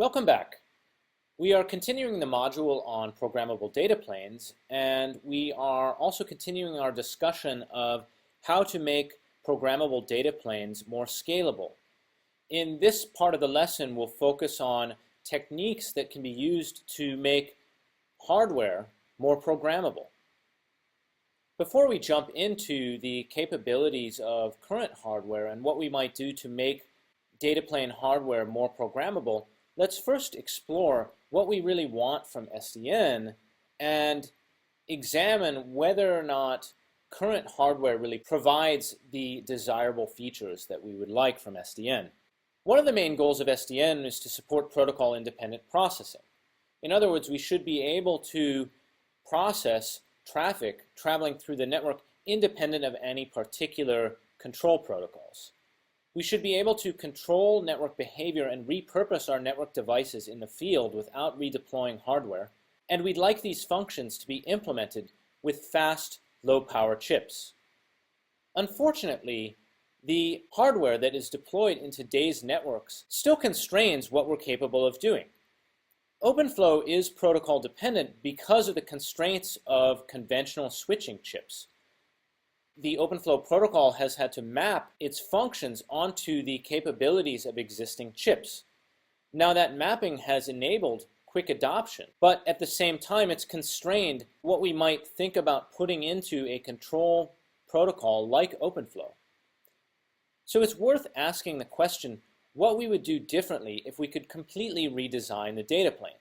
Welcome back. We are continuing the module on programmable data planes, and we are also continuing our discussion of how to make programmable data planes more scalable. In this part of the lesson, we'll focus on techniques that can be used to make hardware more programmable. Before we jump into the capabilities of current hardware and what we might do to make data plane hardware more programmable, let's first explore what we really want from SDN and examine whether or not current hardware really provides the desirable features that we would like from SDN. One of the main goals of SDN is to support protocol-independent processing. In other words, we should be able to process traffic traveling through the network independent of any particular control protocols. We should be able to control network behavior and repurpose our network devices in the field without redeploying hardware, and we'd like these functions to be implemented with fast, low-power chips. Unfortunately, the hardware that is deployed in today's networks still constrains what we're capable of doing. OpenFlow is protocol dependent because of the constraints of conventional switching chips. The OpenFlow protocol has had to map its functions onto the capabilities of existing chips. Now that mapping has enabled quick adoption, but at the same time it's constrained what we might think about putting into a control protocol like OpenFlow. So it's worth asking the question what we would do differently if we could completely redesign the data plane.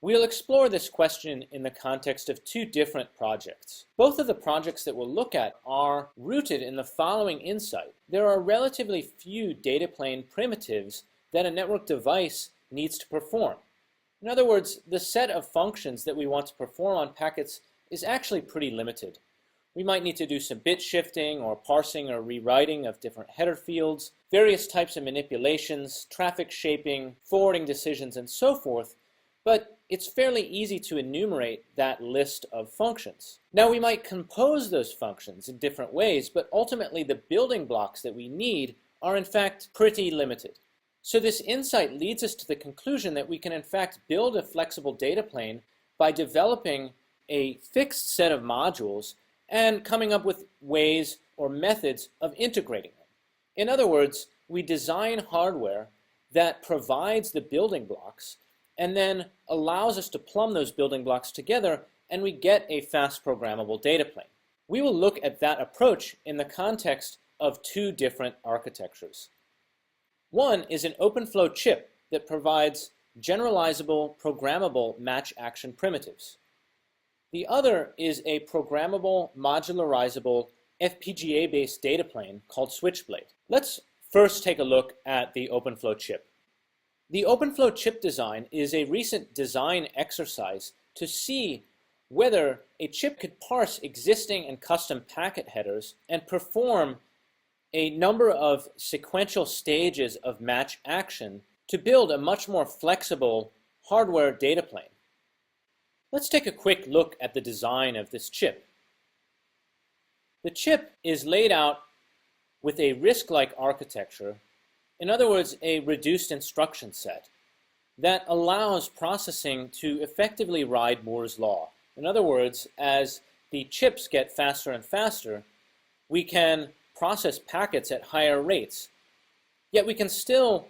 We'll explore this question in the context of two different projects. Both of the projects that we'll look at are rooted in the following insight. There are relatively few data plane primitives that a network device needs to perform. In other words, the set of functions that we want to perform on packets is actually pretty limited. We might need to do some bit shifting or parsing or rewriting of different header fields, various types of manipulations, traffic shaping, forwarding decisions, and so forth, but it's fairly easy to enumerate that list of functions. Now we might compose those functions in different ways, but ultimately the building blocks that we need are in fact pretty limited. So this insight leads us to the conclusion that we can in fact build a flexible data plane by developing a fixed set of modules and coming up with ways or methods of integrating them. In other words, we design hardware that provides the building blocks and then allows us to plumb those building blocks together, and we get a fast programmable data plane. We will look at that approach in the context of two different architectures. One is an OpenFlow chip that provides generalizable, programmable match action primitives. The other is a programmable, modularizable, FPGA-based data plane called Switchblade. Let's first take a look at the OpenFlow chip. The OpenFlow chip design is a recent design exercise to see whether a chip could parse existing and custom packet headers and perform a number of sequential stages of match action to build a much more flexible hardware data plane. Let's take a quick look at the design of this chip. The chip is laid out with a RISC-like architecture, in other words, a reduced instruction set that allows processing to effectively ride Moore's law. In other words, as the chips get faster and faster, we can process packets at higher rates, yet we can still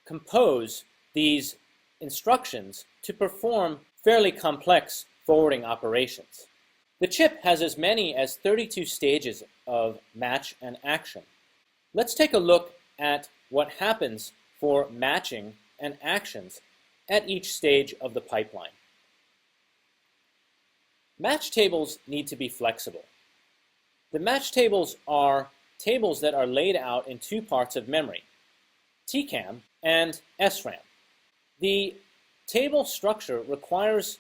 compose these instructions to perform fairly complex forwarding operations. The chip has as many as 32 stages of match and action. Let's take a look at what happens for matching and actions at each stage of the pipeline. Match tables need to be flexible. The match tables are tables that are laid out in two parts of memory, TCAM and SRAM. The table structure requires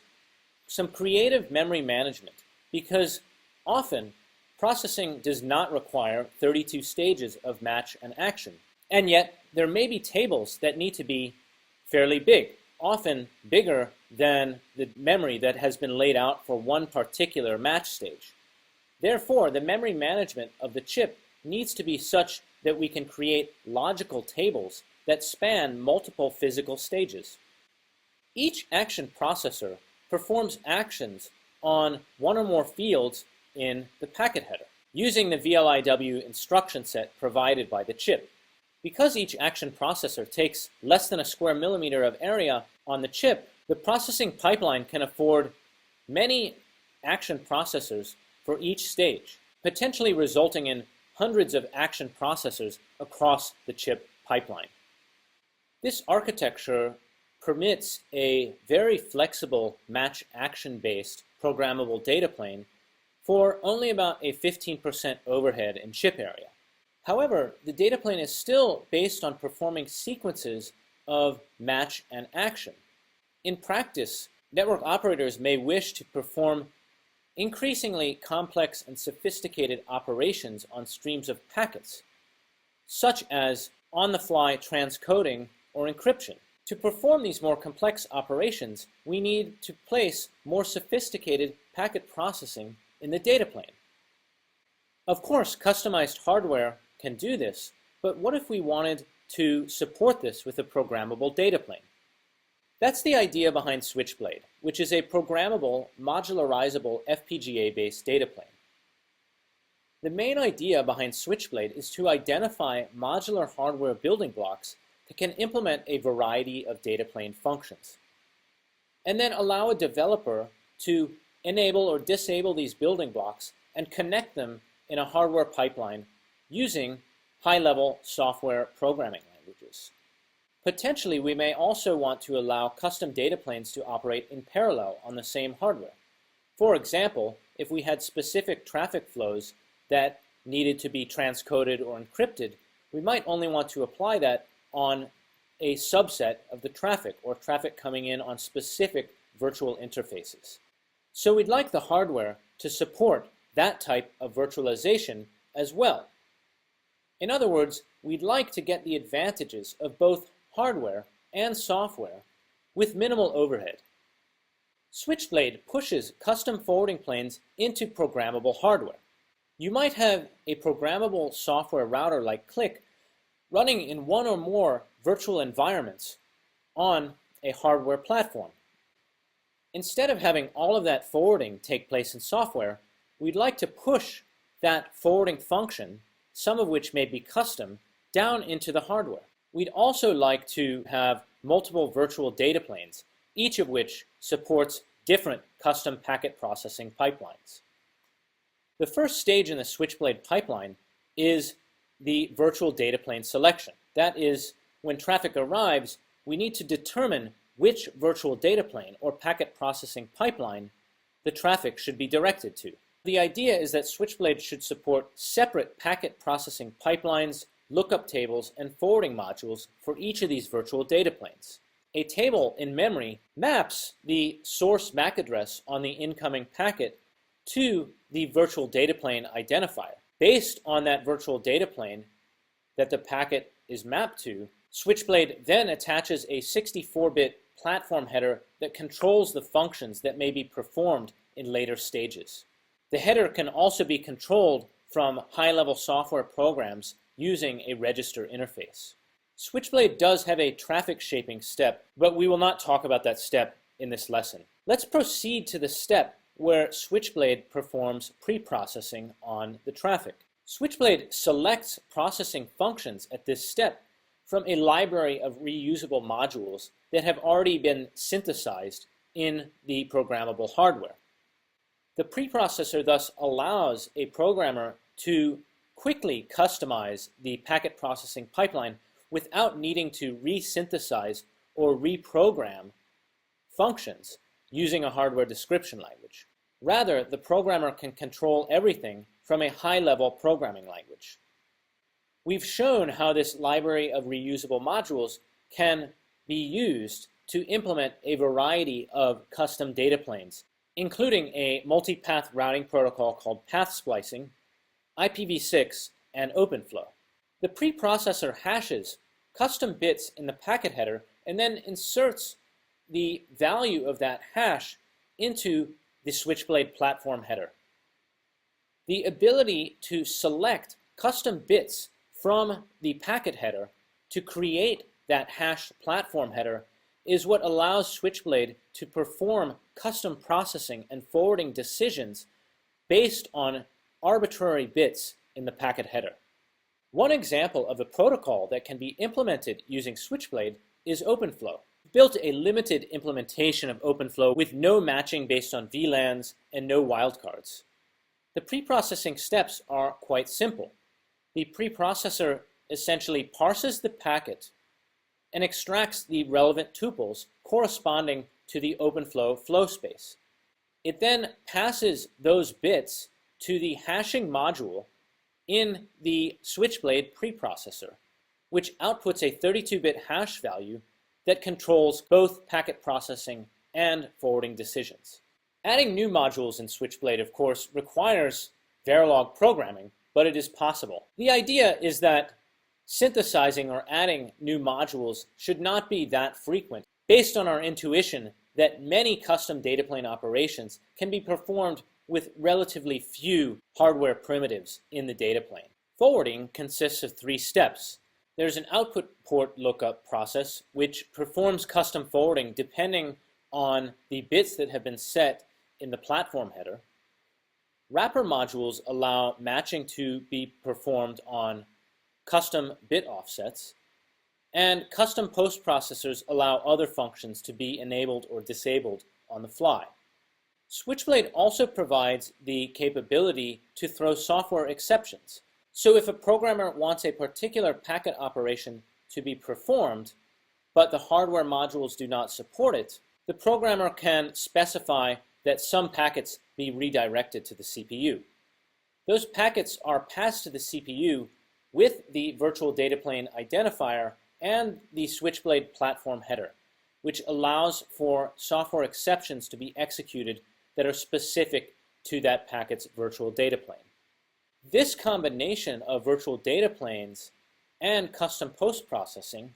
some creative memory management because often processing does not require 32 stages of match and action. And yet there may be tables that need to be fairly big, often bigger than the memory that has been laid out for one particular match stage. Therefore, the memory management of the chip needs to be such that we can create logical tables that span multiple physical stages. Each action processor performs actions on one or more fields in the packet header, using the VLIW instruction set provided by the chip. Because each action processor takes less than a square millimeter of area on the chip, the processing pipeline can afford many action processors for each stage, potentially resulting in hundreds of action processors across the chip pipeline. This architecture permits a very flexible match action-based programmable data plane for only about a 15% overhead in chip area. However, the data plane is still based on performing sequences of match and action. In practice, network operators may wish to perform increasingly complex and sophisticated operations on streams of packets, such as on-the-fly transcoding or encryption. To perform these more complex operations, we need to place more sophisticated packet processing in the data plane. Of course, customized hardware can do this, but what if we wanted to support this with a programmable data plane? That's the idea behind Switchblade, which is a programmable, modularizable FPGA-based data plane. The main idea behind Switchblade is to identify modular hardware building blocks that can implement a variety of data plane functions, and then allow a developer to enable or disable these building blocks and connect them in a hardware pipeline using high-level software programming languages. Potentially, we may also want to allow custom data planes to operate in parallel on the same hardware. For example, if we had specific traffic flows that needed to be transcoded or encrypted, we might only want to apply that on a subset of the traffic, or traffic coming in on specific virtual interfaces. So we'd like the hardware to support that type of virtualization as well. In other words, we'd like to get the advantages of both hardware and software with minimal overhead. Switchblade pushes custom forwarding planes into programmable hardware. You might have a programmable software router like Click running in one or more virtual environments on a hardware platform. Instead of having all of that forwarding take place in software, we'd like to push that forwarding function, some of which may be custom, down into the hardware. We'd also like to have multiple virtual data planes, each of which supports different custom packet processing pipelines. The first stage in the Switchblade pipeline is the virtual data plane selection. That is, when traffic arrives, we need to determine which virtual data plane or packet processing pipeline the traffic should be directed to. The idea is that Switchblade should support separate packet processing pipelines, lookup tables, and forwarding modules for each of these virtual data planes. A table in memory maps the source MAC address on the incoming packet to the virtual data plane identifier. Based on that virtual data plane that the packet is mapped to, Switchblade then attaches a 64-bit platform header that controls the functions that may be performed in later stages. The header can also be controlled from high-level software programs using a register interface. Switchblade does have a traffic shaping step, but we will not talk about that step in this lesson. Let's proceed to the step where Switchblade performs pre-processing on the traffic. Switchblade selects processing functions at this step from a library of reusable modules that have already been synthesized in the programmable hardware. The preprocessor thus allows a programmer to quickly customize the packet processing pipeline without needing to resynthesize or reprogram functions using a hardware description language. Rather, the programmer can control everything from a high-level programming language. We've shown how this library of reusable modules can be used to implement a variety of custom data planes, including a multipath routing protocol called path splicing, IPv6, and OpenFlow. The preprocessor hashes custom bits in the packet header and then inserts the value of that hash into the Switchblade platform header. The ability to select custom bits from the packet header to create that hash platform header is what allows Switchblade to perform custom processing and forwarding decisions based on arbitrary bits in the packet header. One example of a protocol that can be implemented using Switchblade is OpenFlow. We built a limited implementation of OpenFlow with no matching based on VLANs and no wildcards. The preprocessing steps are quite simple. The preprocessor essentially parses the packet and extracts the relevant tuples corresponding to the OpenFlow flow space. It then passes those bits to the hashing module in the Switchblade preprocessor, which outputs a 32-bit hash value that controls both packet processing and forwarding decisions. Adding new modules in Switchblade, of course, requires Verilog programming, but it is possible. The idea is that synthesizing or adding new modules should not be that frequent, based on our intuition that many custom data plane operations can be performed with relatively few hardware primitives in the data plane. Forwarding consists of 3 steps. There's an output port lookup process, which performs custom forwarding depending on the bits that have been set in the platform header. Wrapper modules allow matching to be performed on custom bit offsets, and custom post-processors allow other functions to be enabled or disabled on the fly. Switchblade also provides the capability to throw software exceptions. So if a programmer wants a particular packet operation to be performed, but the hardware modules do not support it, the programmer can specify that some packets be redirected to the CPU. Those packets are passed to the CPU with the virtual data plane identifier and the Switchblade platform header, which allows for software exceptions to be executed that are specific to that packet's virtual data plane. This combination of virtual data planes and custom post-processing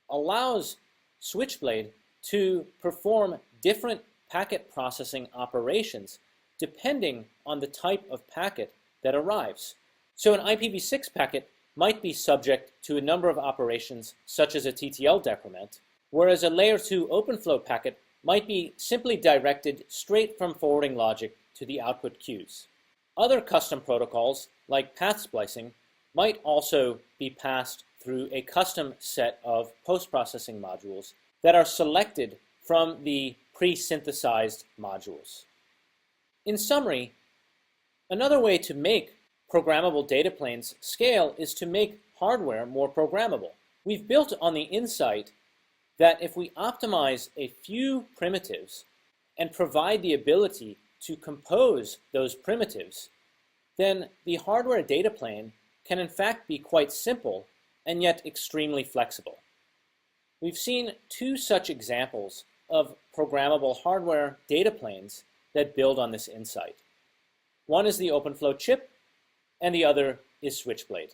allows Switchblade to perform different packet processing operations depending on the type of packet that arrives. So an IPv6 packet might be subject to a number of operations such as a TTL decrement, whereas a layer 2 OpenFlow packet might be simply directed straight from forwarding logic to the output queues. Other custom protocols, like path splicing, might also be passed through a custom set of post-processing modules that are selected from the pre-synthesized modules. In summary, another way to make programmable data planes scale is to make hardware more programmable. We've built on the insight that if we optimize a few primitives and provide the ability to compose those primitives, then the hardware data plane can in fact be quite simple and yet extremely flexible. We've seen 2 such examples of programmable hardware data planes that build on this insight. One is the OpenFlow chip, and the other is Switchblade.